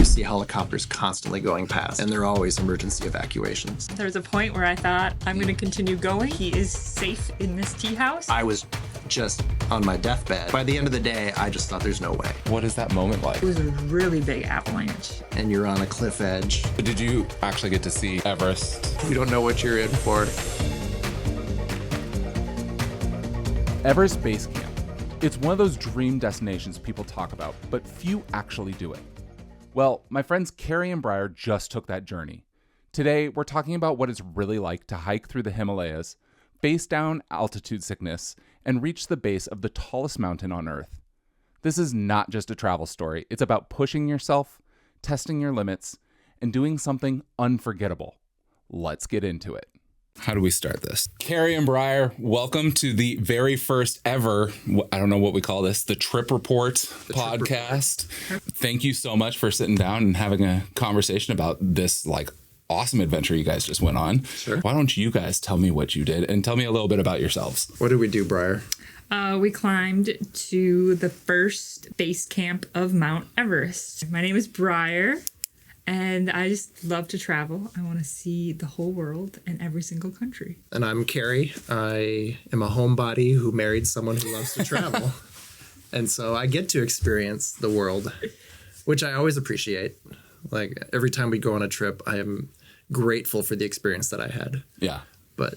You see helicopters constantly going past, and they're always emergency evacuations. There was a point where I thought, I'm going to continue going. He is safe in this tea house. I was just on my deathbed. By the end of the day, I just thought there's no way. What is that moment like? It was a really big avalanche. And you're on a cliff edge. Did you actually get to see Everest? You don't know what you're in for. Everest Basecamp. It's one of those dream destinations people talk about, but few actually do it. Well, my friends Carrie and Briar just took that journey. Today, we're talking about what it's really like to hike through the Himalayas, face down altitude sickness, and reach the base of the tallest mountain on Earth. This is not just a travel story. It's about pushing yourself, testing your limits, and doing something unforgettable. Let's get into it. How do we start this? Carrie and Briar, welcome to the very first ever, I don't know what we call this, the Trip Report podcast. Thank you so much for sitting down and having a conversation about this awesome adventure you guys just went on. Sure. Why don't you guys tell me what you did and tell me a little bit about yourselves? What did we do, Briar? We climbed to the first base camp of Mount Everest. My name is Briar. And I just love to travel. I want to see the whole world and every single country. And I'm Carrie. I am a homebody who married someone who loves to travel. And so I get to experience the world, which I always appreciate. Like every time we go on a trip, I am grateful for the experience that I had. Yeah. But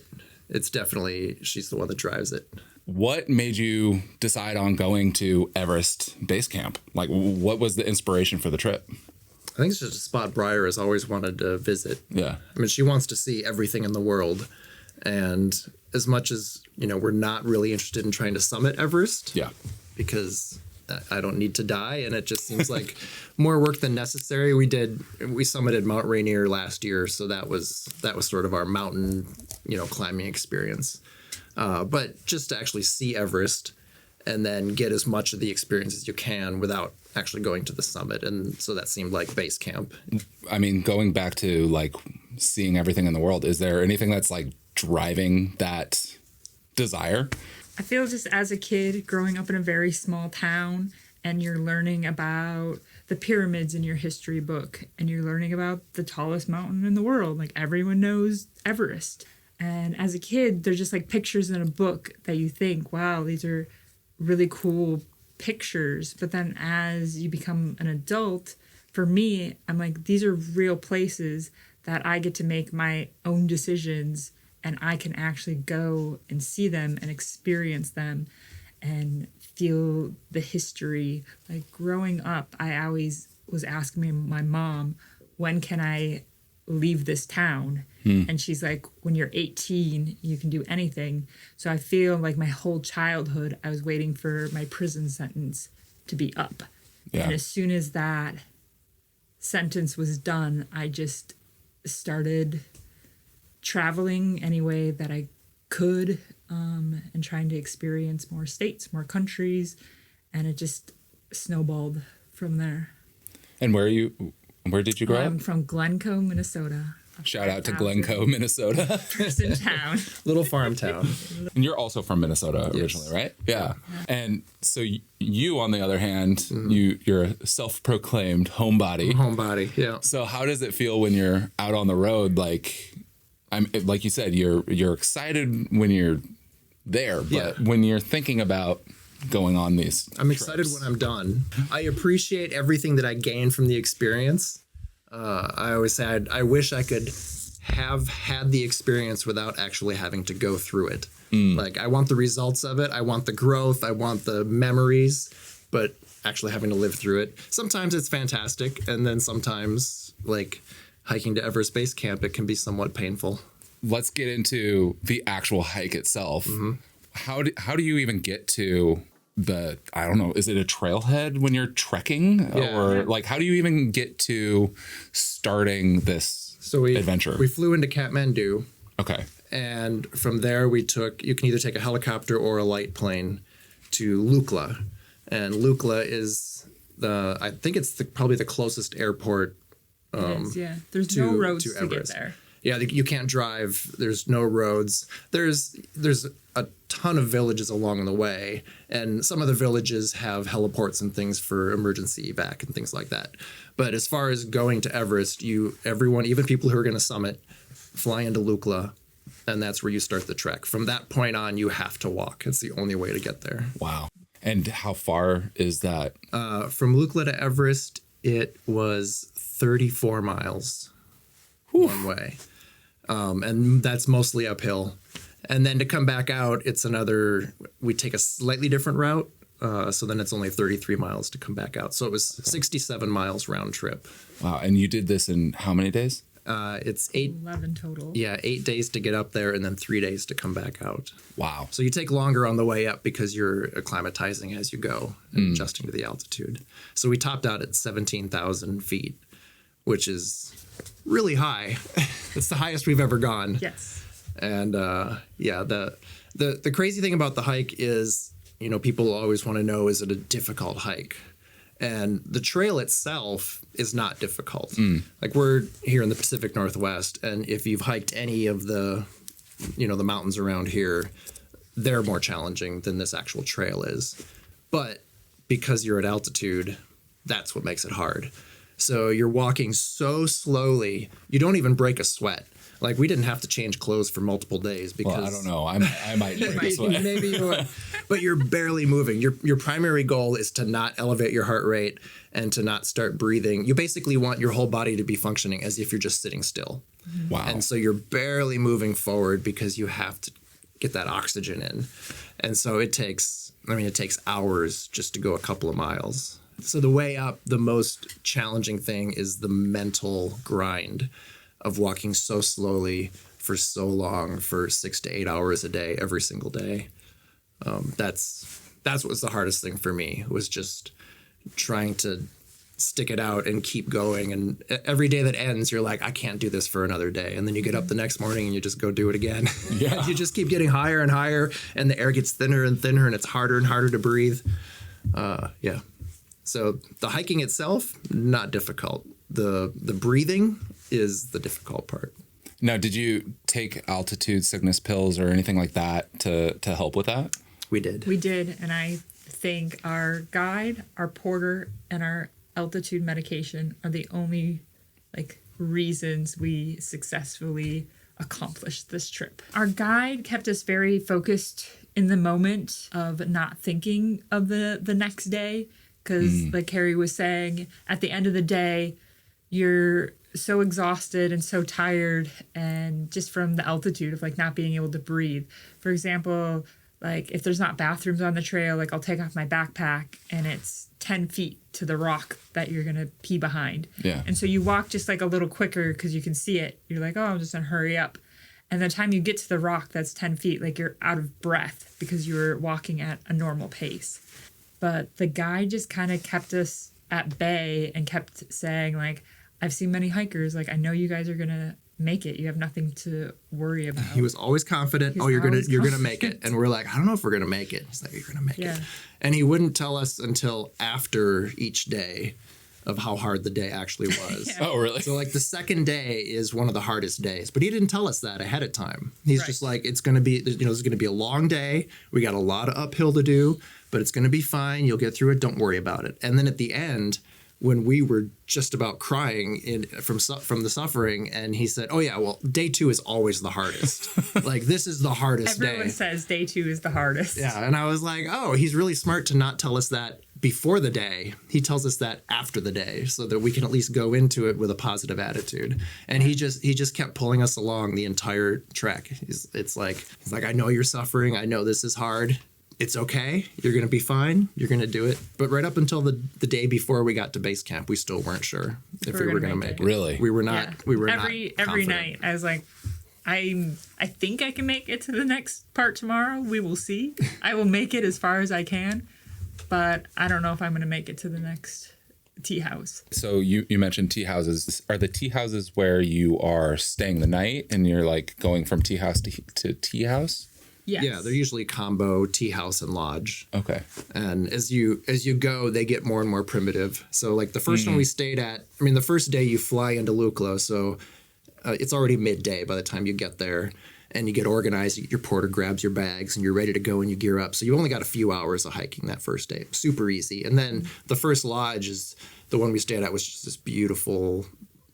it's definitely, she's the one that drives it. What made you decide on going to Everest Basecamp? What was the inspiration for the trip? I think it's just a spot Briar has always wanted to visit. Yeah. I mean, she wants to see everything in the world. And as much as, we're not really interested in trying to summit Everest. Yeah. Because I don't need to die. And it just seems like more work than necessary. We summited Mount Rainier last year. So that was sort of our mountain, climbing experience. But just to actually see Everest and then get as much of the experience as you can without actually going to the summit. And so that seemed like base camp. I mean, going back to seeing everything in the world, is there anything that's driving that desire? I feel just as a kid growing up in a very small town and you're learning about the pyramids in your history book and you're learning about the tallest mountain in the world. Everyone knows Everest. And as a kid, they're just pictures in a book that you think, wow, these are really cool pictures. But then as you become an adult, for me, I'm these are real places that I get to make my own decisions and I can actually go and see them and experience them and feel the history. Growing up, I always was asking my mom, when can I leave this town? And she's like, when you're 18, you can do anything. So I feel my whole childhood, I was waiting for my prison sentence to be up. Yeah. And as soon as that sentence was done, I just started traveling any way that I could and trying to experience more states, more countries. And it just snowballed from there. And where did you grow up? I'm from Glencoe, Minnesota. Shout out to Glencoe, Minnesota. Person town. Little farm town. And you're also from Minnesota originally, yes. Right? Yeah. And so you, on the other hand, you're a self-proclaimed homebody. Homebody, yeah. So how does it feel when you're out on the road? Like you said, you're excited when you're there, but when you're thinking about going on these I'm trips. Excited when I'm done. I appreciate everything that I gained from the experience. I always say I wish I could have had the experience without actually having to go through it. I want the results of it. I want the growth. I want the memories, but actually having to live through it. Sometimes it's fantastic. And then sometimes hiking to Everest Base Camp, it can be somewhat painful. Let's get into the actual hike itself. Mm-hmm. How do you even get to I don't know, is it a trailhead when you're trekking? Yeah. Or how do you even get to starting this adventure? We flew into Kathmandu. Okay. And from there you can either take a helicopter or a light plane to Lukla. And Lukla is I think it's probably the closest airport. It is, yeah. There's no roads to get there. Yeah, you can't drive. There's no roads. There's a ton of villages along the way, and some of the villages have heliports and things for emergency evac and things like that. But as far as going to Everest, everyone, even people who are going to summit, fly into Lukla, and that's where you start the trek. From that point on, you have to walk. It's the only way to get there. Wow. And how far is that? From Lukla to Everest, it was 34 miles one way. And that's mostly uphill. And then to come back out, we take a slightly different route. So then it's only 33 miles to come back out. So it was 67 miles round trip. Wow. And you did this in how many days? It's 11 total. Yeah, 8 days to get up there and then 3 days to come back out. Wow. So you take longer on the way up because you're acclimatizing as you go and adjusting to the altitude. So we topped out at 17,000 feet, which is really high. It's the highest we've ever gone. Yes. And the crazy thing about the hike is, people always want to know, is it a difficult hike? And the trail itself is not difficult. Like, we're here in the Pacific Northwest, and if you've hiked any of the mountains around here, they're more challenging than this actual trail is. But because you're at altitude, that's what makes it hard. So you're walking so slowly, you don't even break a sweat. Like, we didn't have to change clothes for multiple days because... Well, I don't know. I might break a sweat. Maybe you would. But you're barely moving. Your primary goal is to not elevate your heart rate and to not start breathing. You basically want your whole body to be functioning as if you're just sitting still. Wow. And so you're barely moving forward because you have to get that oxygen in. And so it takes hours just to go a couple of miles. So the way up, the most challenging thing is the mental grind of walking so slowly for so long, for 6 to 8 hours a day, every single day. That's what was the hardest thing for me, was just trying to stick it out and keep going. And every day that ends, you're like, I can't do this for another day. And then you get up the next morning and you just go do it again. Yeah. You just keep getting higher and higher, and the air gets thinner and thinner, and it's harder and harder to breathe. Yeah. So the hiking itself, not difficult. The breathing is the difficult part. Now, did you take altitude sickness pills or anything like that to help with that? We did. We did, and I think our guide, our porter, and our altitude medication are the only reasons we successfully accomplished this trip. Our guide kept us very focused in the moment of not thinking of the next day, because like Carrie was saying, at the end of the day, you're so exhausted and so tired, and just from the altitude of not being able to breathe. For example, if there's not bathrooms on the trail, I'll take off my backpack and it's 10 feet to the rock that you're going to pee behind. Yeah. And so you walk just a little quicker because you can see it. You're like, oh, I'm just going to hurry up. And the time you get to the rock that's 10 feet, you're out of breath because you were walking at a normal pace. But the guide just kind of kept us at bay and kept saying, I've seen many hikers. I know you guys are going to make it. You have nothing to worry about. He was always confident. You're gonna make it. And we're like, I don't know if we're gonna make it. He's like, you're gonna make it. And he wouldn't tell us until after each day of how hard the day actually was. Yeah. Oh, really? So the second day is one of the hardest days, but he didn't tell us that ahead of time. He's just like, it's gonna be, it's gonna be a long day. We got a lot of uphill to do, but it's gonna be fine. You'll get through it. Don't worry about it. And then at the end, when we were just about crying from the suffering, and he said, oh yeah, well, day 2 is always the hardest. This is the hardest day. Everyone says day 2 is the hardest. Yeah, and I was like, oh, he's really smart to not tell us that before the day. He tells us that after the day, so that we can at least go into it with a positive attitude. And he just kept pulling us along the entire trek. He's like, I know you're suffering. I know this is hard. It's okay. You're going to be fine. You're going to do it. But right up until the day before we got to base camp, we still weren't sure if we were going to make it. Really? We were not. Yeah. We were every confident. night. I was like, I think I can make it to the next part tomorrow. We will see. I will make it as far as I can, but I don't know if I'm going to make it to the next tea house. So you mentioned tea houses. Are the tea houses where you are staying the night and you're going from tea house to tea house? Yes. Yeah, they're usually combo tea house and lodge. Okay. And as you go, they get more and more primitive. So the first one we stayed at, the first day you fly into Lukla, so it's already midday by the time you get there. and you get organized. Your porter grabs your bags and you're ready to go and you gear up. So you only got a few hours of hiking that first day. Super easy. And then the first lodge is the one we stayed at, was just this beautiful,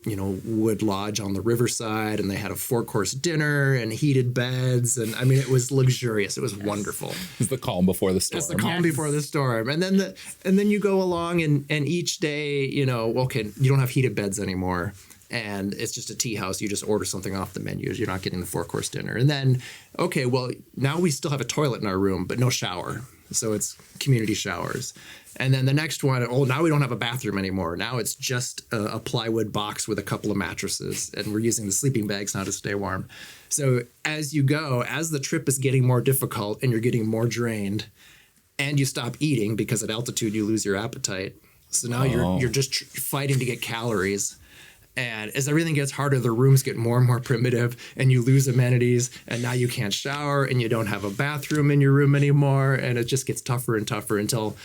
wood lodge on the riverside, and they had a 4-course dinner and heated beds, and I mean it was luxurious. It was wonderful. It's the calm before the storm. It's the calm before the storm, and then you go along and each day, okay, you don't have heated beds anymore, and it's just a tea house. You just order something off the menu. You're not getting the 4-course dinner, and then okay, well now we still have a toilet in our room, but no shower. So it's community showers. And then the next one, now we don't have a bathroom anymore. Now it's just a plywood box with a couple of mattresses, and we're using the sleeping bags now to stay warm. So as you go, as the trip is getting more difficult and you're getting more drained, and you stop eating because at altitude you lose your appetite. So now you're just fighting to get calories. And as everything gets harder, the rooms get more and more primitive, and you lose amenities, and now you can't shower, and you don't have a bathroom in your room anymore, and it just gets tougher and tougher until,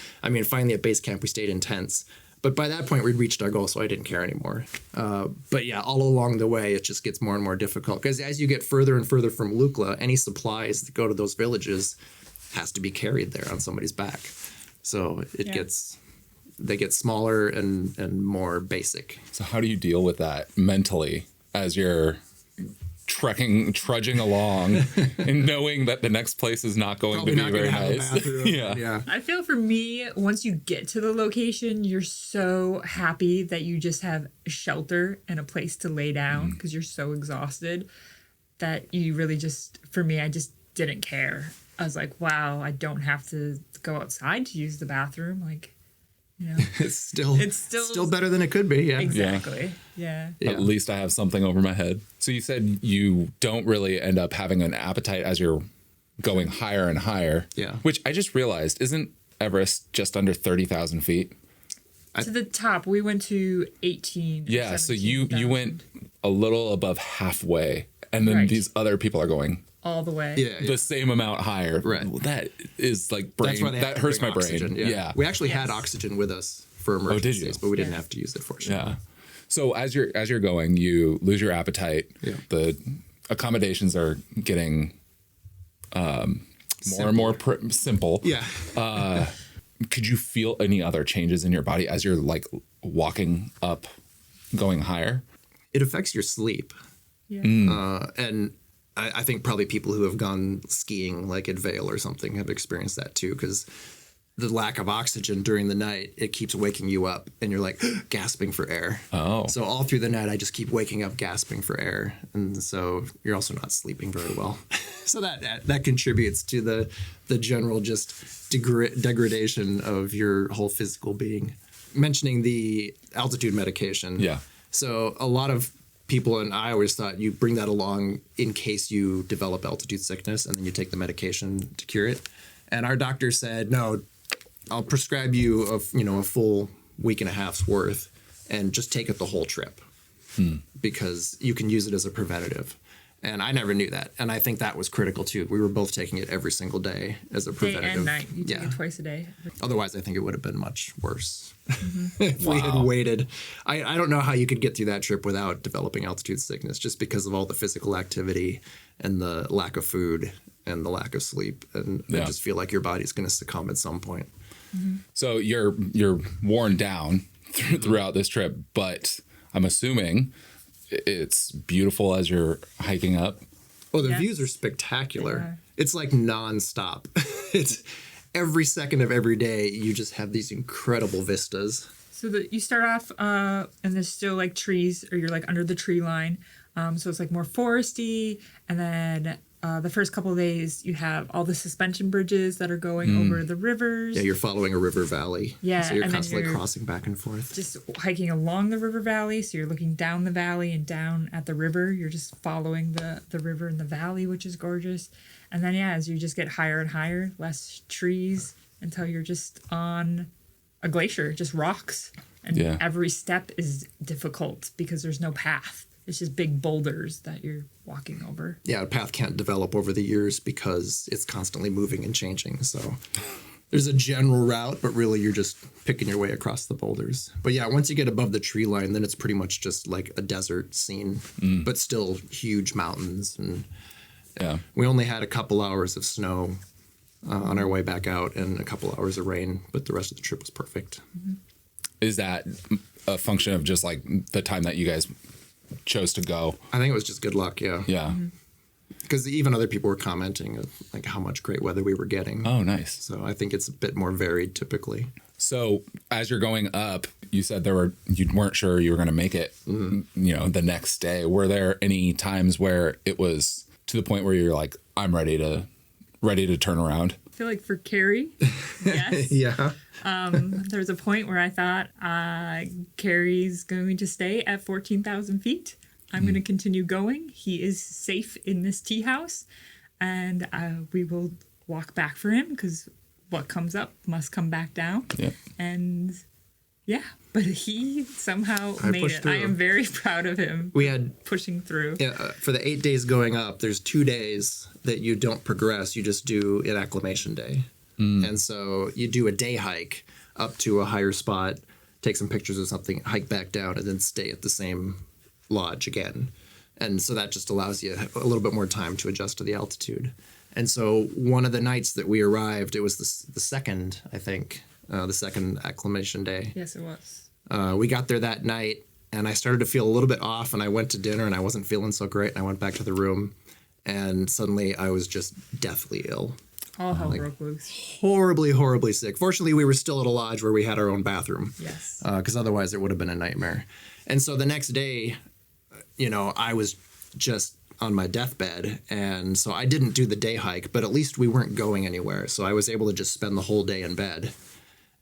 finally at base camp we stayed in tents. But by that point, we'd reached our goal, so I didn't care anymore. But yeah, all along the way, it just gets more and more difficult, because as you get further and further from Lukla, any supplies that go to those villages has to be carried there on somebody's back. So they get smaller and more basic. So how do you deal with that mentally as you're trudging along and knowing that the next place is not going Probably to be not very gonna have a nice? bathroom. Yeah. I feel for me, once you get to the location, you're so happy that you just have shelter and a place to lay down because you're so exhausted that you really for me, I just didn't care. I was like, wow, I don't have to go outside to use the bathroom. Like, It's still better than it could be. Yeah. Exactly. Yeah. At least I have something over my head. So you said you don't really end up having an appetite as you're going higher and higher. Yeah. Which I just realized, isn't Everest just under 30,000 feet? To the top, we went to 18. Yeah. So you went a little above halfway, and then Right. these other people are going all the way. Yeah. the same amount higher. Right. Well, that is like brain. That's why That hurts my brain. oxygen. Yeah. We actually had oxygen with us for emergencies, you? but we didn't Yeah. have to use it, fortunately. Yeah. So as you're going, you lose your appetite. Yeah. The accommodations are getting more and more simple. Yeah. Could you feel any other changes in your body as you're like walking up, going higher? It affects your sleep. Yeah. And I think probably people who have gone skiing, like at Vail or something, have experienced that too, because the lack of oxygen during the night, it keeps waking you up and you're like gasping for air. Oh. So all through the night, I just keep waking up gasping for air. And so you're also not sleeping very well. So that contributes to the general just degradation of your whole physical being. Mentioning the altitude medication. Yeah. So a lot of people, and I always thought you bring that along in case you develop altitude sickness, and then you take the medication to cure it. And our doctor said, no, I'll prescribe you a full week and a half's worth, and just take it the whole trip because you can use it as a preventative. And I never knew that. And I think that was critical too. We were both taking it every single day as a Day preventative. and night. You take it twice a day. Otherwise, I think it would have been much worse if we had waited. I don't know how you could get through that trip without developing altitude sickness, just because of all the physical activity and the lack of food and the lack of sleep. And I just feel like your body's going to succumb at some point. So you're worn down throughout this trip, but I'm assuming it's beautiful as you're hiking up. Oh, the Yes. views are spectacular. Yeah. It's like nonstop. It's every second of every day. You just have these incredible vistas. So you start off and there's still like trees, or you're like under the tree line. So it's like more foresty. And then the first couple of days you have all the suspension bridges that are going over the rivers. Yeah, you're following a river valley. Yeah, So you're and then constantly you're crossing back and forth. just hiking along the river valley. So you're looking down the valley and down at the river. You're just following the river and the valley, which is gorgeous. And then, as you just get higher and higher, less trees until you're just on a glacier, just rocks. And every step is difficult because there's no path. It's just big boulders that you're walking over. Yeah, a path can't develop over the years because it's constantly moving and changing. So there's a general route, but really you're just picking your way across the boulders. But yeah, once you get above the tree line, then it's pretty much just like a desert scene, but still huge mountains. And Yeah. We only had a couple hours of snow on our way back out and a couple hours of rain, but the rest of the trip was perfect. Is that a function of just like the time that you guys chose to go? I think it was just good luck, yeah. Yeah. Because even other people were commenting of like how much great weather we were getting. Oh, nice. So I think it's a bit more varied typically. So as you're going up, you said you weren't sure you were going to make it, the next day. Were there any times where it was to the point where you're like, I'm ready to turn around? I feel like for Carrie, yes. Yeah. There was a point where I thought Carrie's going to stay at 14,000 feet. I'm going to continue going. He is safe in this tea house, and we will walk back for him because what comes up must come back down. Yeah. And yeah, but he somehow made pushed it. through. I am very proud of him. We had pushing through. for the 8 days going up, there's 2 days that you don't progress. You just do an acclimation day. And so you do a day hike up to a higher spot, take some pictures of something, hike back down, and then stay at the same lodge again. And so that just allows you a little bit more time to adjust to the altitude. And so one of the nights that we arrived, it was the second, I think, the second acclimation day. Yes, it was. We got there that night, and I started to feel a little bit off, and I went to dinner, and I wasn't feeling so great, and I went back to the room, and suddenly I was just deathly ill. All hell broke loose. Horribly, horribly sick. Fortunately, we were still at a lodge where we had our own bathroom. Yes. Because otherwise it would have been a nightmare. And so the next day, I was just on my deathbed, and so I didn't do the day hike, but at least we weren't going anywhere, so I was able to just spend the whole day in bed.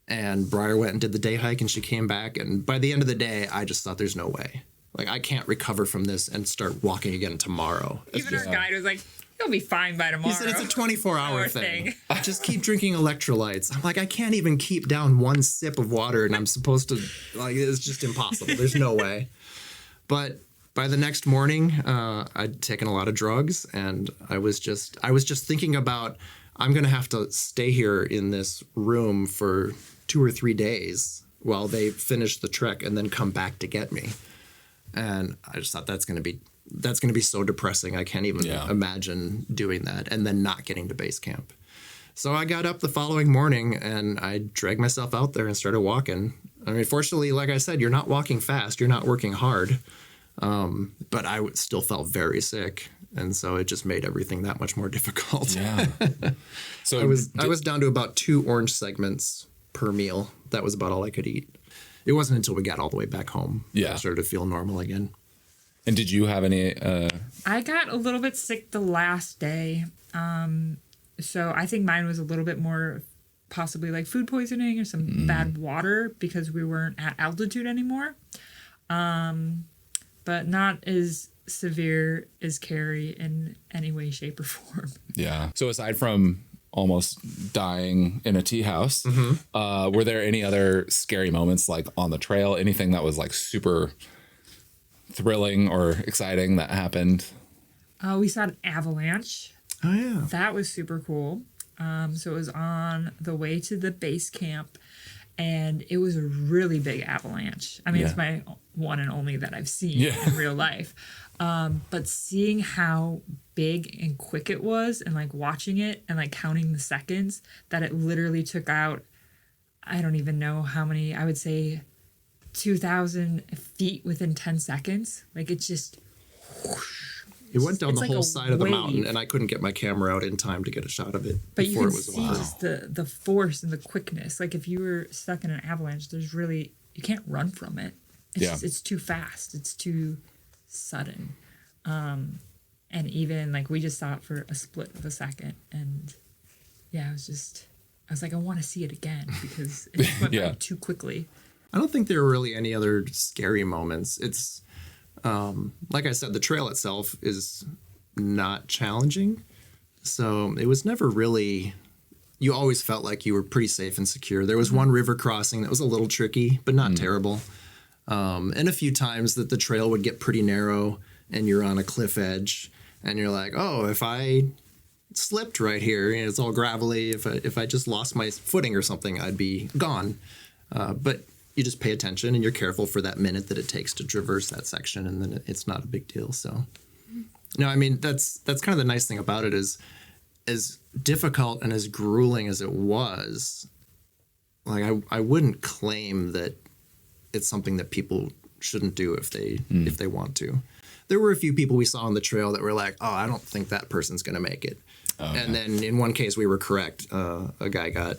And Briar went and did the day hike, and she came back, and by the end of the day, I just thought there's no way. Like, I can't recover from this and start walking again tomorrow. Even our guide was like, "You'll be fine by tomorrow." He said it's a 24-hour Hour thing. Just keep drinking electrolytes. I'm like, I can't even keep down one sip of water, and I'm supposed to, like, it's just impossible. There's no way. But by the next morning, I'd taken a lot of drugs, and I was just thinking about, I'm going to have to stay here in this room for 2 or 3 days while they finish the trek and then come back to get me. And I just thought that's going to be so depressing. I can't even imagine doing that and then not getting to base camp. So I got up the following morning and I dragged myself out there and started walking. I mean, fortunately, like I said, you're not walking fast. You're not working hard. But I still felt very sick. And so it just made everything that much more difficult. Yeah. So I was down to about 2 orange segments per meal. That was about all I could eat. It wasn't until we got all the way back home that I started to feel normal again. And did you have any? I got a little bit sick the last day. So I think mine was a little bit more possibly like food poisoning or some bad water because we weren't at altitude anymore. But not as severe as Carrie in any way, shape, or form. Yeah. So aside from almost dying in a tea house, were there any other scary moments like on the trail? Anything that was like super thrilling or exciting that happened? We saw an avalanche. Oh, yeah. That was super cool. So it was on the way to the base camp, and it was a really big avalanche. I mean, it's my one and only that I've seen in real life. But seeing how big and quick it was and like watching it and like counting the seconds that it literally took out, I don't even know how many, I would say 2,000 feet within 10 seconds. Like it just whoosh. It went down It's the like whole a side of the wave. mountain, and I couldn't get my camera out in time to get a shot of it But you before can it was see over. just the force and the quickness. Like if you were stuck in an avalanche, there's really, you can't run from it. It's just, it's too fast. It's too sudden. And even like we just saw it for a split of a second, and I was like, I want to see it again because it just went by too quickly. I don't think there were really any other scary moments. It's like I said, the trail itself is not challenging, so it was never really. You always felt like you were pretty safe and secure. There was one river crossing that was a little tricky, but not terrible, and a few times that the trail would get pretty narrow and you're on a cliff edge, and you're like, oh, if I slipped right here, it's all gravelly. If I just lost my footing or something, I'd be gone. But you just pay attention and you're careful for that minute that it takes to traverse that section, and then it's not a big deal. So No, I mean, that's kind of the nice thing about it is, as difficult and as grueling as it was, like I wouldn't claim that it's something that people shouldn't do if they want to. There were a few people we saw on the trail that were like, oh, I don't think that person's going to make it. Okay. And then in one case we were correct. A guy got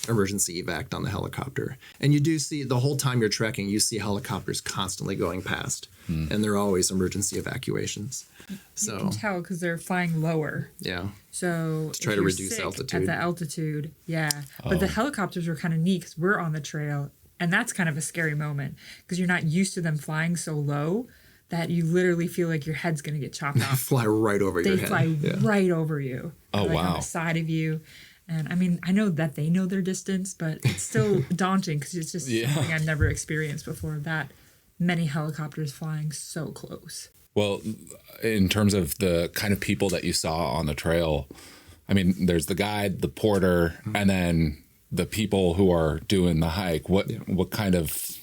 emergency evac on the helicopter. And you do see the whole time you're trekking, you see helicopters constantly going past, and they're always emergency evacuations. So you can tell because they're flying lower. Yeah. So to try to reduce altitude. At the altitude, yeah. But the helicopters were kind of neat because we're on the trail, and that's kind of a scary moment because you're not used to them flying so low that you literally feel like your head's going to get chopped off. Fly right over your head. They fly right over you. Oh, like wow. On the side of you. And I mean, I know that they know their distance, but it's still daunting because it's just something I've never experienced before, that many helicopters flying so close. Well, in terms of the kind of people that you saw on the trail, I mean, there's the guide, the porter, and then the people who are doing the hike. What kind of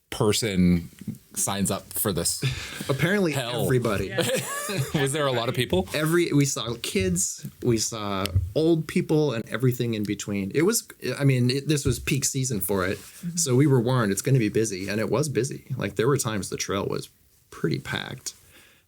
person signs up for this? Apparently hell? Everybody. Yeah. Was there a lot of people? We saw kids, we saw old people, and everything in between. It was, I mean, this was peak season for it. So we were warned it's going to be busy, and it was busy. Like there were times the trail was pretty packed.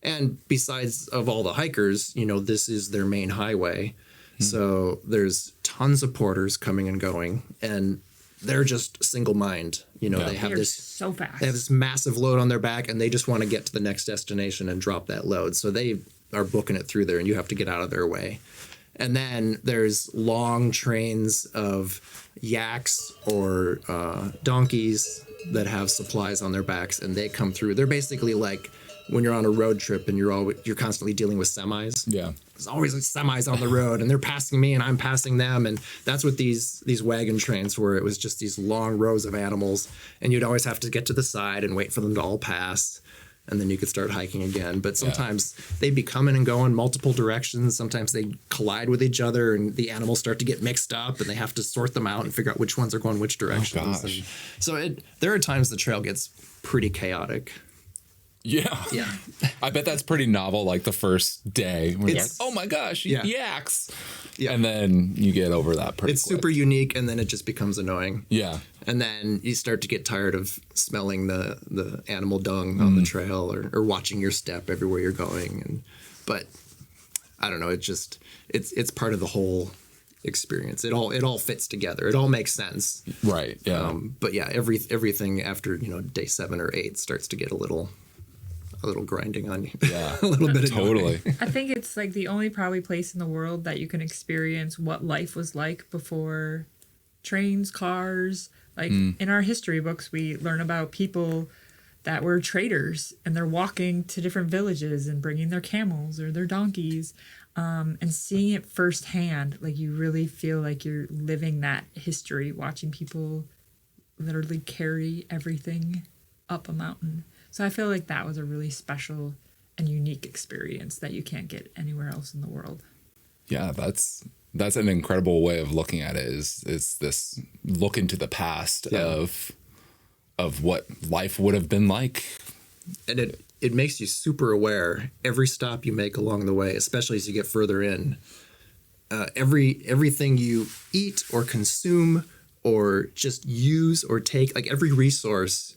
And besides of all the hikers, you know, this is their main highway. So there's tons of porters coming and going, and they're just single mind. You know, they have They're this so fast. They have this massive load on their back, and they just want to get to the next destination and drop that load. So they are booking it through there, and you have to get out of their way. And then there's long trains of yaks or donkeys that have supplies on their backs, and they come through. They're basically like when you're on a road trip and you're constantly dealing with semis. Yeah. There's always like semis on the road, and they're passing me and I'm passing them. And that's what these wagon trains were. It was just these long rows of animals, and you'd always have to get to the side and wait for them to all pass. And then you could start hiking again. But sometimes they'd be coming and going multiple directions. Sometimes they collide with each other, and the animals start to get mixed up, and they have to sort them out and figure out which ones are going which directions. Oh, gosh. And so there are times the trail gets pretty chaotic. Yeah. Yeah. I bet that's pretty novel, like the first day. When you're like, oh my gosh, yaks. Yeah. And then you get over that pretty It's quick. super unique, and then it just becomes annoying. Yeah. And then you start to get tired of smelling the animal dung on the trail, or watching your step everywhere you're going. But I don't know, it's part of the whole experience. It all fits together. It all makes sense. Right. Yeah. But yeah, everything after, day 7 or 8 starts to get a little grinding on you. Yeah. A little bit of Totally. I think it's like the only probably place in the world that you can experience what life was like before trains, cars. Like in our history books, we learn about people that were traders, and they're walking to different villages and bringing their camels or their donkeys, and seeing it firsthand. Like you really feel like you're living that history, watching people literally carry everything up a mountain. So I feel like that was a really special and unique experience that you can't get anywhere else in the world. Yeah, that's an incredible way of looking at it. Is this look into the past of what life would have been like. And it makes you super aware every stop you make along the way, especially as you get further in. Everything you eat or consume or just use or take, like every resource,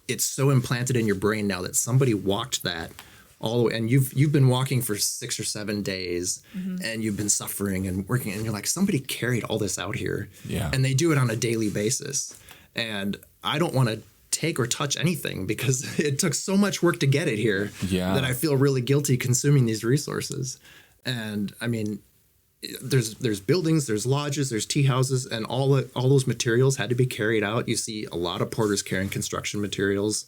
it's so implanted in your brain now that somebody walked that all the way, and you've been walking for 6 or 7 days, and you've been suffering and working, and you're like, somebody carried all this out here. Yeah. And they do it on a daily basis. And I don't want to take or touch anything because it took so much work to get it here that I feel really guilty consuming these resources. And I mean, there's buildings, there's lodges, there's tea houses, and all those materials had to be carried out. You see a lot of porters carrying construction materials.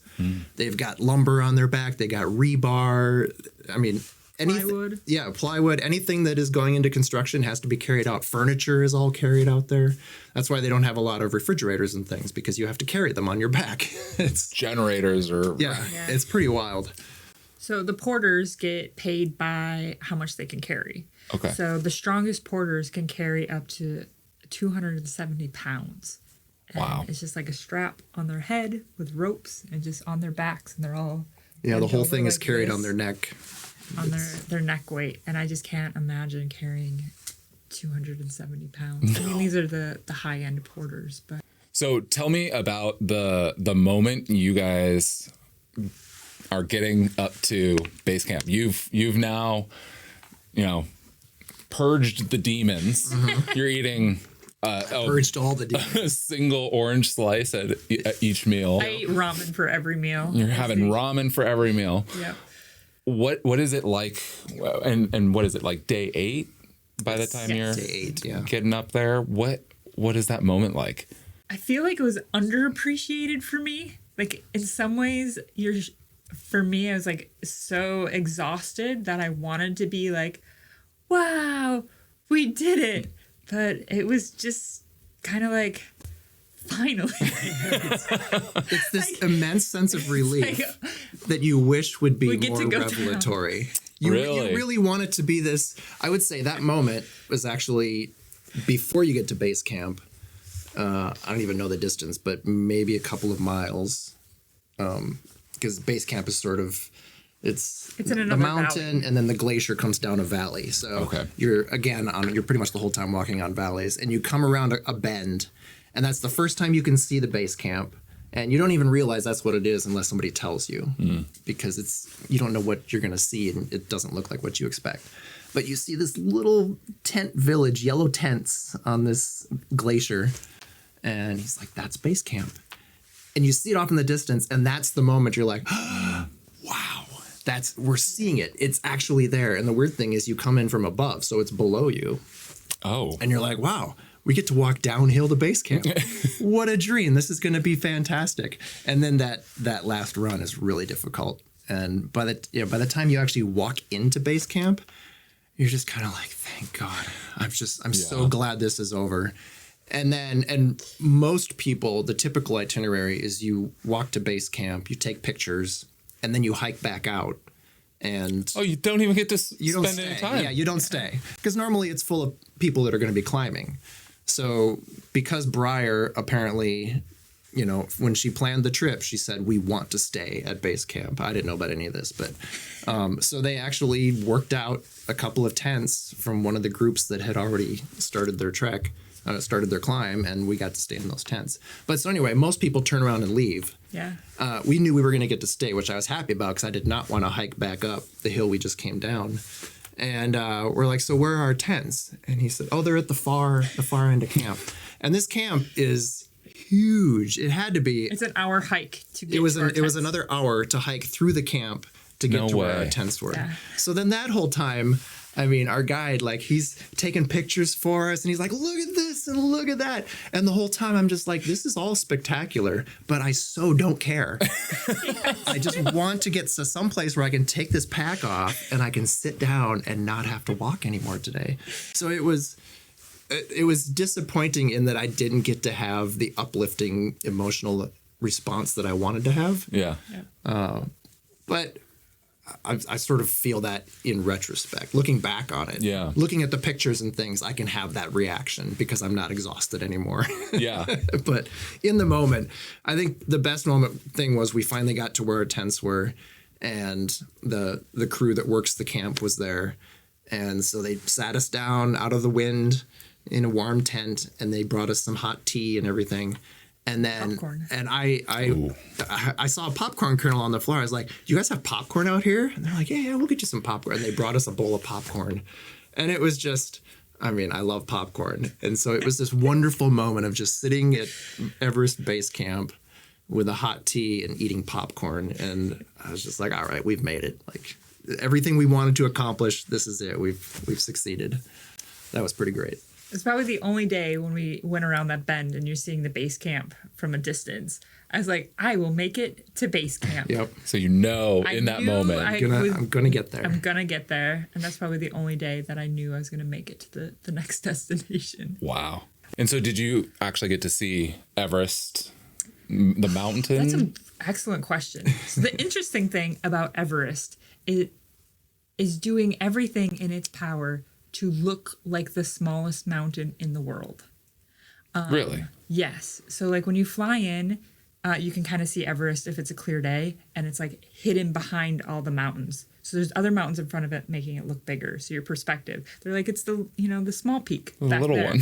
They've got lumber on their back. They got rebar. I mean, Plywood. Yeah, plywood. Anything that is going into construction has to be carried out. Furniture is all carried out there. That's why they don't have a lot of refrigerators and things, because you have to carry them on your back. It's Generators or it's pretty wild. So the porters get paid by how much they can carry. Okay. So the strongest porters can carry up to 270 pounds. And Wow. it's just like a strap on their head with ropes and just on their backs, and they're all Yeah, the whole over thing is like carried this on their neck. on their neck weight, and I just can't imagine carrying 270 pounds. I mean, these are the high end porters, but So tell me about the moment you guys are getting up to base camp. You've now, purged the demons. You're eating Purged all the demons. a single orange slice at each meal. I eat ramen for every meal. You're having ramen for every meal. Yep. What is it like? And what is it like day 8 by the time you're Day 8, yeah. getting up there? What is that moment like? I feel like it was underappreciated for me. Like in some ways, for me, I was like so exhausted that I wanted to be like, wow, we did it. But it was just kind of like, finally. It's this immense sense of relief that you wish would be get more to go revelatory. You really want it to be this. I would say that moment was actually before you get to base camp. I don't even know the distance, but maybe a couple of miles. Because base camp is sort of, it's in the another mountain valley. and then the glacier comes down a valley. So you're pretty much the whole time walking on valleys, and you come around a bend, and that's the first time you can see the base camp. And you don't even realize that's what it is unless somebody tells you, because you don't know what you're going to see, and it doesn't look like what you expect. But you see this little tent village, yellow tents on this glacier, and he's like, that's base camp. And you see it off in the distance, and that's the moment you're like, wow, we're seeing it. It's actually there. And the weird thing is you come in from above, so it's below you. Oh. And you're like, wow, we get to walk downhill to base camp. What a dream. This is going to be fantastic. And then that last run is really difficult. And by the time you actually walk into base camp, you're just kind of like, thank God. I'm so glad this is over. And most people, the typical itinerary is you walk to base camp, you take pictures, and then you hike back out. And you don't even get to you don't spend any stay. time. Yeah, you don't stay. Because normally it's full of people that are going to be climbing. So because Breyer apparently, when she planned the trip, she said, we want to stay at base camp. I didn't know about any of this, but so they actually worked out a couple of tents from one of the groups that had already started their trek. Started their climb, and we got to stay in those tents. But so anyway, most people turn around and leave. Yeah. We knew we were going to get to stay, which I was happy about because I did not want to hike back up the hill we just came down. And we're like, so where are our tents? And he said, oh, they're at the far end of camp. And this camp is huge. It had to be. It's an hour hike to get It was to our it was tents. another hour to hike through the camp to get to where our tents were. Yeah. So then that whole time, I mean, our guide, like, he's taking pictures for us, and he's like, look at this and look at that. And the whole time I'm just like, this is all spectacular, but I so don't care. I just want to get to some place where I can take this pack off and I can sit down and not have to walk anymore today. So it was disappointing in that I didn't get to have the uplifting emotional response that I wanted to have. Yeah. But I sort of feel that in retrospect, looking back on it. Yeah. Looking at the pictures and things, I can have that reaction because I'm not exhausted anymore. Yeah. But in the moment, I think the best moment thing was we finally got to where our tents were, and the crew that works the camp was there. And so they sat us down out of the wind in a warm tent, and they brought us some hot tea and everything. And then, Popcorn. and I saw a popcorn kernel on the floor. I was like, "Do you guys have popcorn out here?" And they're like, "Yeah, we'll get you some popcorn." And they brought us a bowl of popcorn, and it was just, I mean, I love popcorn, and so it was this wonderful moment of just sitting at Everest Base Camp with a hot tea and eating popcorn, and I was just like, "All right, we've made it. Like everything we wanted to accomplish, this is it. We've succeeded." That was pretty great. It's probably the only day when we went around that bend and you're seeing the base camp from a distance. I was like, I will make it to base camp. Yep. So in that moment. I'm gonna get there. I'm gonna get there. And that's probably the only day that I knew I was gonna make it to the next destination. Wow. And so did you actually get to see Everest, the mountain? That's an excellent question. So the interesting thing about Everest is doing everything in its power to look like the smallest mountain in the world. Really? Yes. So like when you fly in, you can kind of see Everest if it's a clear day, and it's like hidden behind all the mountains. So there's other mountains in front of it, making it look bigger. So your perspective, they're like, it's the, the small peak, The back little there. one.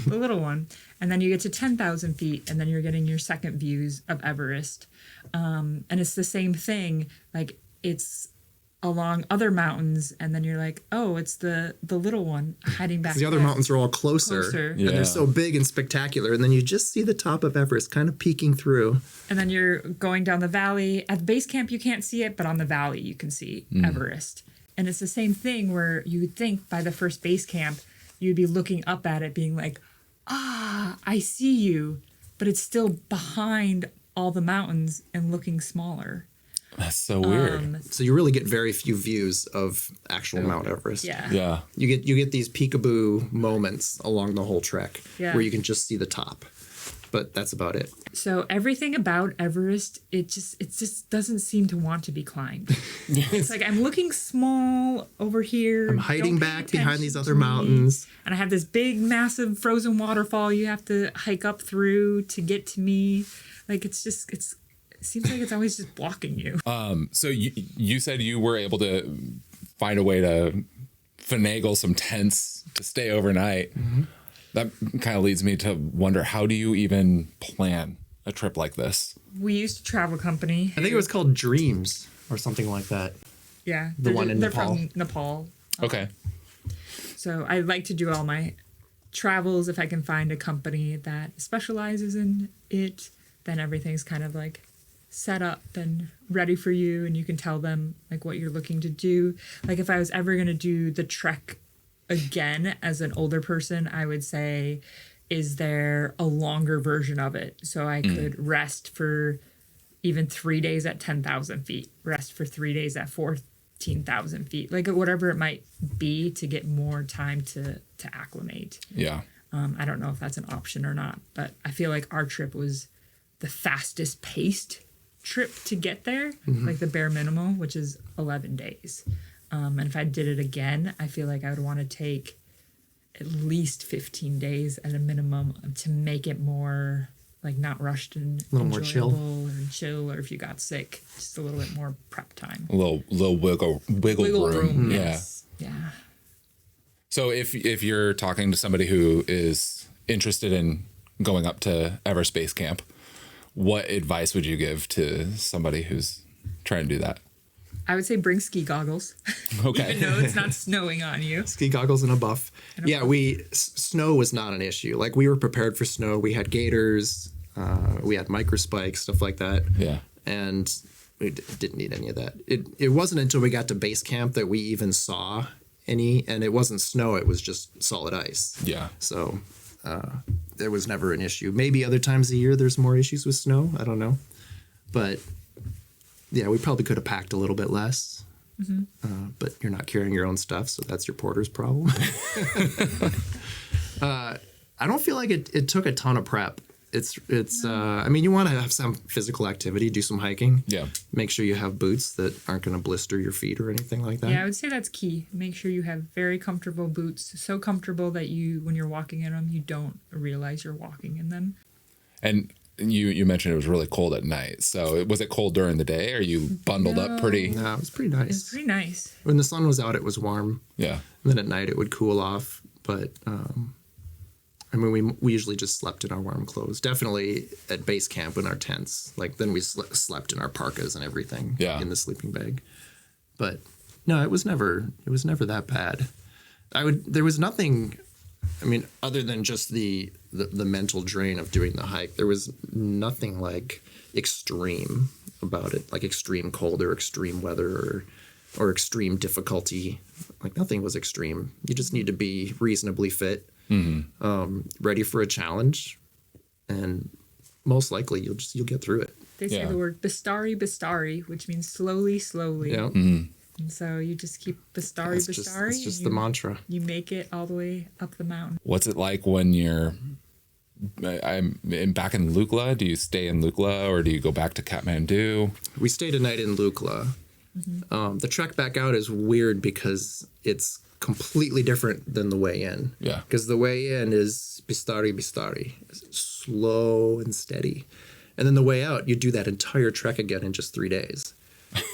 The little one. And then you get to 10,000 feet, and then you're getting your second views of Everest. And it's the same thing. Like, it's along other mountains, and then you're like, oh, it's the little one hiding back The other there. mountains are all closer. Closer. And Yeah. they're so big and spectacular. And then you just see the top of Everest kind of peeking through. And then you're going down the valley. At the base camp, you can't see it, but on the valley, you can see Everest. And it's the same thing where you would think by the first base camp, you'd be looking up at it being like, I see you. But it's still behind all the mountains and looking smaller. That's so weird. So you really get very few views of actual Mount Everest. Yeah. Yeah. You get these peekaboo moments along the whole trek Yeah. where you can just see the top. But that's about it. So everything about Everest, it just doesn't seem to want to be climbed. It's like I'm looking small over here. I'm hiding Don't pay back behind these attention other to me. mountains. And I have this big, massive frozen waterfall you have to hike up through to get to me. Like it seems like it's always just blocking you. So you said you were able to find a way to finagle some tents to stay overnight. Mm-hmm. That kind of leads me to wonder, how do you even plan a trip like this? We used a travel company. I think it was called Dreams or something like that. Yeah. The one in they're Nepal. from Nepal. Okay. So I like to do all my travels. If I can find a company that specializes in it, then everything's kind of like set up and ready for you, and you can tell them like what you're looking to do. Like if I was ever going to do the trek again as an older person, I would say, is there a longer version of it so I could rest for even 3 days at 10,000 feet, rest for 3 days at 14,000 feet, like whatever it might be, to get more time to acclimate. Yeah. I don't know if that's an option or not, but I feel like our trip was the fastest paced trip to get there, like the bare minimum, which is 11 days. And if I did it again, I feel like I would want to take at least 15 days at a minimum to make it more like not rushed and A little more chill. chill, or if you got sick, just a little bit more prep time. A little wiggle room. Yeah. Yes. Yeah. So if you're talking to somebody who is interested in going up to Everest Basecamp, what advice would you give to somebody who's trying to do that? I would say bring ski goggles, Okay. even though it's not snowing on you. Ski goggles and a buff. Yeah, snow was not an issue. Like we were prepared for snow. We had gaiters, we had microspikes, stuff like that. Yeah. And we didn't need any of that. It wasn't until we got to base camp that we even saw any, and it wasn't snow. It was just solid ice. Yeah. So there was never an issue. Maybe other times a year there's more issues with snow. I don't know. But yeah, we probably could have packed a little bit less. But you're not carrying your own stuff, so that's your porter's problem. I don't feel like it took a ton of prep. I mean, you want to have some physical activity, do some hiking. Yeah. Make sure you have boots that aren't going to blister your feet or anything like that. Yeah, I would say that's key. Make sure you have very comfortable boots, so comfortable that when you're walking in them, you don't realize you're walking in them. And you mentioned it was really cold at night. So was it cold during the day? Or you bundled up pretty? No, it was pretty nice. It's pretty nice. When the sun was out, it was warm. Yeah. And then at night, it would cool off. But I mean, we usually just slept in our warm clothes. Definitely at base camp in our tents. Like then we slept in our parkas and everything. Yeah. In the sleeping bag. But no, it was never that bad. There was nothing. I mean, other than just the mental drain of doing the hike, there was nothing like extreme about it, like extreme cold or extreme weather or extreme difficulty. Like nothing was extreme. You just need to be reasonably fit, ready for a challenge, and most likely you'll get through it. They say Yeah. the word bistari, which means slowly, slowly. Yeah, And so you just keep bistari. it's just the mantra. You make it all the way up the mountain. What's it like when you're back in Lukla? Do you stay in Lukla or do you go back to Kathmandu? We stayed a night in Lukla. The trek back out is weird because it's completely different than the way in. Yeah. Because the way in is bistari, slow and steady. And then the way out, you do that entire trek again in just 3 days.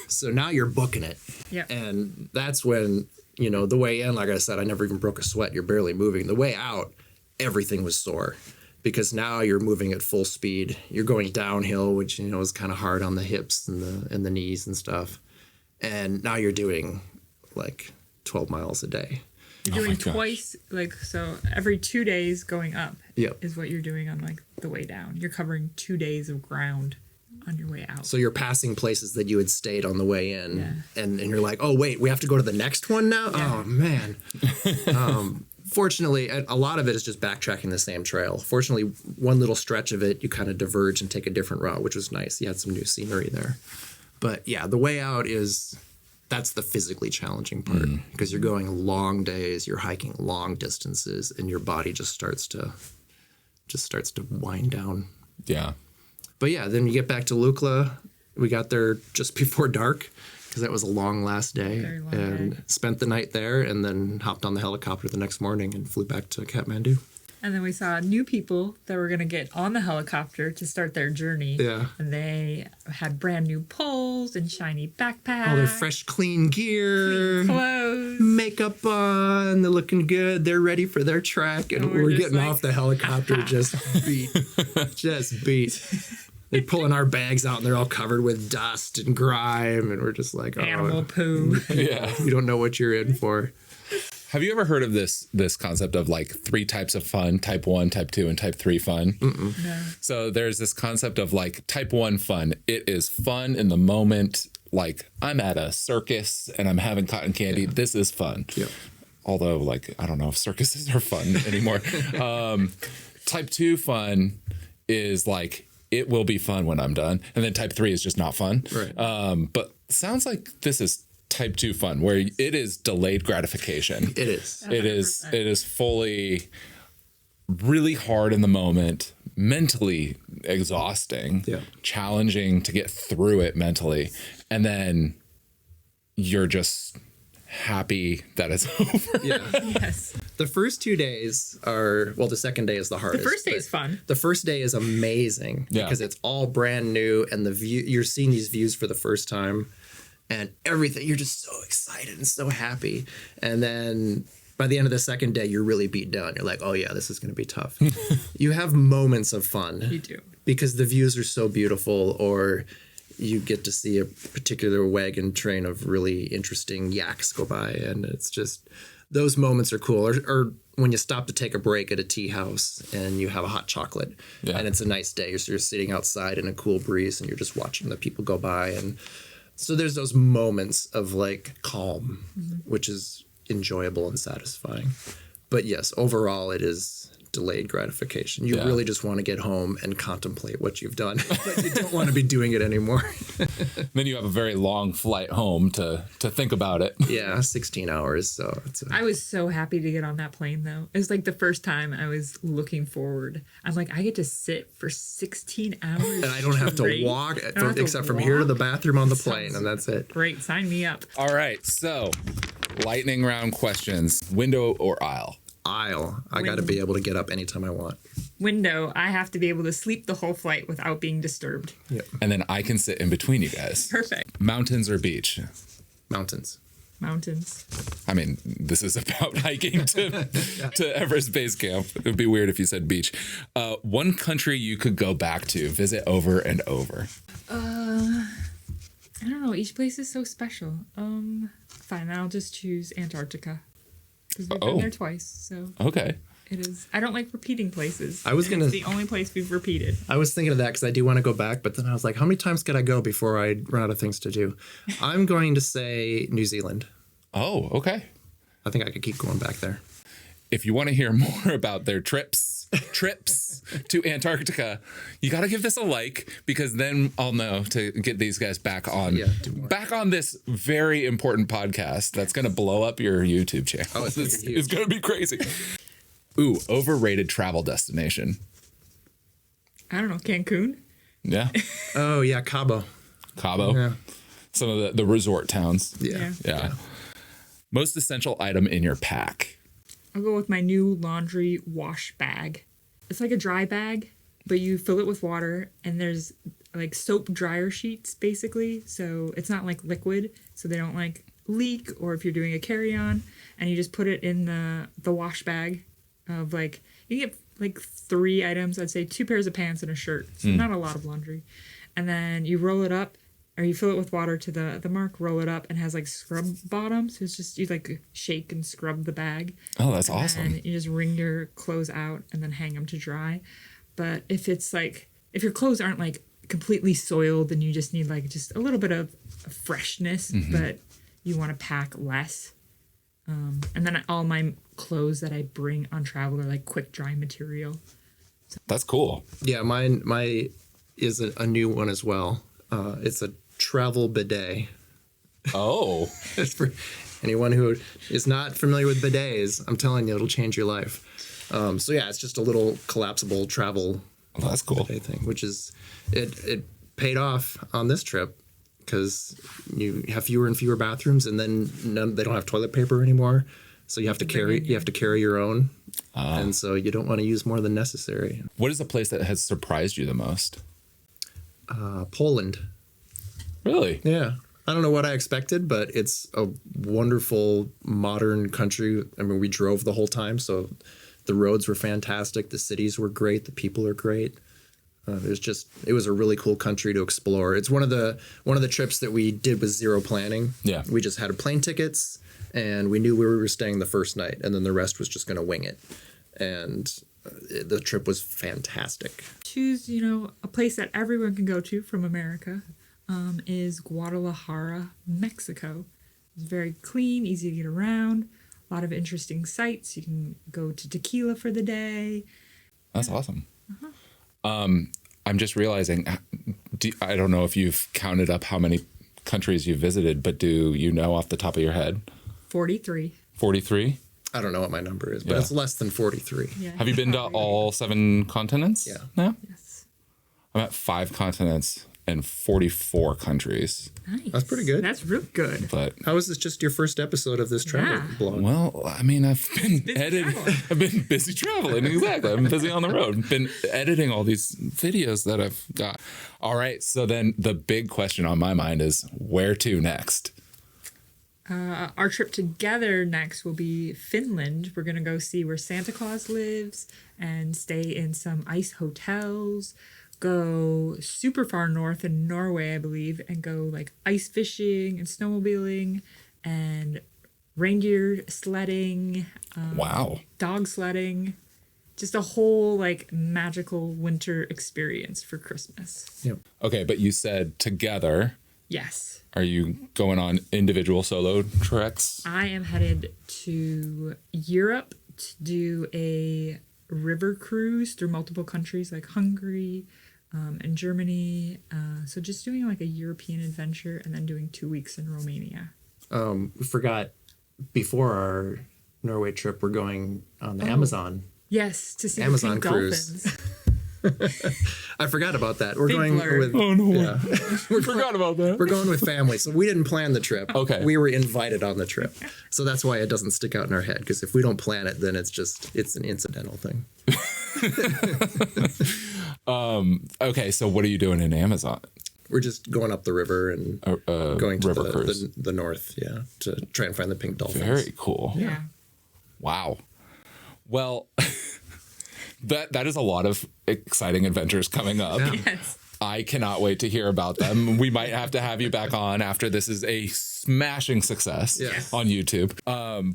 So now you're booking it. Yeah. And that's when, the way in, like I said, I never even broke a sweat. You're barely moving. The way out, everything was sore because now you're moving at full speed. You're going downhill, which, is kind of hard on the hips and the knees and stuff. And now you're doing like 12 miles a day. You're doing twice, so every 2 days going up is what you're doing on the way down. You're covering 2 days of ground on your way out. So you're passing places that you had stayed on the way in, and you're like, oh wait, we have to go to the next one now. Yeah. Oh man. Fortunately, a lot of it is just backtracking the same trail. Fortunately, one little stretch of it, you kind of diverge and take a different route, which was nice. You had some new scenery there. But yeah, the way out that's the physically challenging part because you're going long days, you're hiking long distances, and your body just starts to wind down. Yeah. But yeah, then you get back to Lukla. We got there just before dark because that was a long last day. Very long and day. Spent the night there and then hopped on the helicopter the next morning and flew back to Kathmandu. And then we saw new people that were going to get on the helicopter to start their journey. Yeah. And they had brand new poles and shiny backpacks. All their fresh, clean gear. Clean clothes. Makeup on. They're looking good. They're ready for their trek. And we're getting off the helicopter just beat. They're pulling our bags out and they're all covered with dust and grime. And we're just like, animal poo. Yeah. You don't know what you're in for. Have you ever heard of this concept of 3 types of fun, type 1, type 2, and type 3 fun? No. So there's this concept of type 1 fun. It is fun in the moment. I'm at a circus and I'm having cotton candy. Yeah. This is fun. Yeah. Although I don't know if circuses are fun anymore. Type 2 fun is it will be fun when I'm done. And then type 3 is just not fun. Right. But sounds like this is type 2 fun where it is delayed gratification. It is. 100%. It is fully really hard in the moment, mentally exhausting, challenging to get through it mentally. And then you're just happy that it's over. Yeah. Yes. The first 2 days are, the second day is the hardest. The first day is fun. The first day is amazing because it's all brand new and you're seeing these views for the first time and everything. You're just so excited and so happy. And then by the end of the second day, you're really beat down. You're like, oh yeah, this is going to be tough. You have moments of fun. You do. Because the views are so beautiful, or you get to see a particular wagon train of really interesting yaks go by, and it's just, those moments are cool. Or when you stop to take a break at a tea house and you have a hot chocolate and it's a nice day. So you're sitting outside in a cool breeze and you're just watching the people go by. And so there's those moments of calm, which is enjoyable and satisfying. But yes, overall it is delayed gratification. You really just want to get home and contemplate what you've done, but you don't want to be doing it anymore. Then you have a very long flight home to think about it. Yeah, 16 hours. So I was so happy to get on that plane, though. It was the first time I was looking forward. I'm like, I get to sit for 16 hours. And I don't have to walk except from here to the bathroom on the plane, and that's it. Great. Sign me up. All right. So lightning round questions. Window or aisle? Aisle. I got to be able to get up anytime I want. Window. I have to be able to sleep the whole flight without being disturbed. Yep. And then I can sit in between you guys. Perfect. Mountains or beach? Mountains. Mountains. I mean, this is about hiking to Everest Basecamp. It would be weird if you said beach. One country you could go back to, visit over and over. I don't know. Each place is so special. Fine. I'll just choose Antarctica. Because we've been there twice, so okay. It is. I don't like repeating places. It's the only place we've repeated. I was thinking of that because I do want to go back, but then I was like, how many times could I go before I run out of things to do? I'm going to say New Zealand. Oh, okay. I think I could keep going back there. If you want to hear more about their trips to Antarctica, you got to give this a like, because then I'll know to get these guys back on this very important podcast that's going to blow up your YouTube channel. Oh, it's going to be crazy. Ooh, overrated travel destination. I don't know. Cancun? Yeah. Oh, yeah, Cabo. Yeah. Some of the resort towns. Yeah. Most essential item in your pack. I'll go with my new laundry wash bag. It's like a dry bag, but you fill it with water, and there's like soap dryer sheets basically. So it's not like liquid, so they don't like leak, or if you're doing a carry-on, and you just put it in the wash bag of like, you get like 3 items, I'd say 2 pairs of pants and a shirt. So not a lot of laundry. And then you roll it up, or you fill it with water to the mark, roll it up, and it has like scrub bottoms. So it's just, you like shake and scrub the bag. Oh, that's And awesome. you just wring your clothes out and then hang them to dry. But if it's like, if your clothes aren't like completely soiled, then you just need like just a little bit of freshness, but you want to pack less. And then all my clothes that I bring on travel are like quick dry material. That's cool. Yeah, my is a new one as well. It's a travel bidet. Oh, It's for anyone who is not familiar with bidets. I'm telling you, it'll change your life. So yeah, it's just a little collapsible travel well, that's cool. bidet thing, which is it paid off on this trip because you have fewer and fewer bathrooms, and then they don't have toilet paper anymore. So you have to carry your own, and so you don't want to use more than necessary. What is a place that has surprised you the most? Poland. Really? Yeah. I don't know what I expected, but it's a wonderful modern country. I mean, we drove the whole time, so the roads were fantastic. The cities were great. The people are great. It was a really cool country to explore. It's one of the trips that we did with zero planning. Yeah. We just had plane tickets, and we knew where we were staying the first night, and then the rest was just going to wing it. And the trip was fantastic. Choose, a place that everyone can go to from America is Guadalajara, Mexico. It's very clean, easy to get around, a lot of interesting sights. You can go to Tequila for the day. That's awesome. I'm just realizing, I don't know if you've counted up how many countries you've visited, but do you know off the top of your head? 43. 43? I don't know what my number is, but Yeah. it's less than 43. Yeah. Have you been to all 7 continents? Yeah. No? Yes. I'm at 5 continents and 44 countries. Nice. That's pretty good. That's real good. But How is this just your first episode of this travel Yeah. blog? well, I mean, I've been editing. traveling. I've been busy traveling. Exactly. I'm busy on the road. Been editing all these videos that I've got. All right. So then the big question on my mind is where to next? Our trip together next will be Finland. We're going to go see where Santa Claus lives and stay in some ice hotels, go super far north in Norway, I believe, and go like ice fishing and snowmobiling and reindeer sledding, Wow. dog sledding. Just a whole like magical winter experience for Christmas. Yep. Okay. But you said together. Yes. Are you going on individual solo treks? I am headed to Europe to do a river cruise through multiple countries like Hungary and Germany. So just doing like a European adventure and then doing 2 weeks in Romania. We forgot before our Norway trip, we're going on the Amazon. Yes, to see Amazon the pink cruise. dolphins. I forgot about that. We're Big going blur. with Oh, no. yeah. Forgot about that. We're going with family, so we didn't plan the trip. Okay. We were invited on the trip, so that's why it doesn't stick out in our head. Because if we don't plan it, then it's an incidental thing. Okay. So what are you doing in Amazon? We're just going up the river and going to river cruise. the north, yeah, to try and find the pink dolphins. Very cool. Yeah. Wow. Well, that is a lot of exciting adventures coming up. Yeah. Yes. I cannot wait to hear about them. We might have to have you back on after this is a smashing success Yes. on YouTube.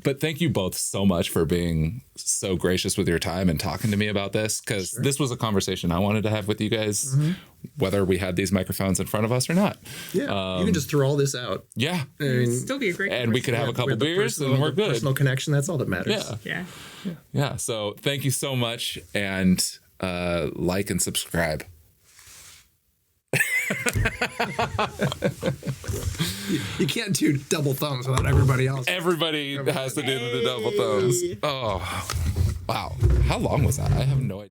But thank you both so much for being so gracious with your time and talking to me about this, because this was a conversation I wanted to have with you guys, whether we had these microphones in front of us or not. Yeah, you can just throw all this out. Yeah. I mean, It'd still be a great And we could have a couple with the beers personal- and we're the good. Personal connection, that's all that matters. Yeah. Yeah. Yeah. So thank you so much. And like and subscribe. You can't do double thumbs without everybody else. Everybody has to do the double thumbs. Oh, wow. How long was that? I have no idea.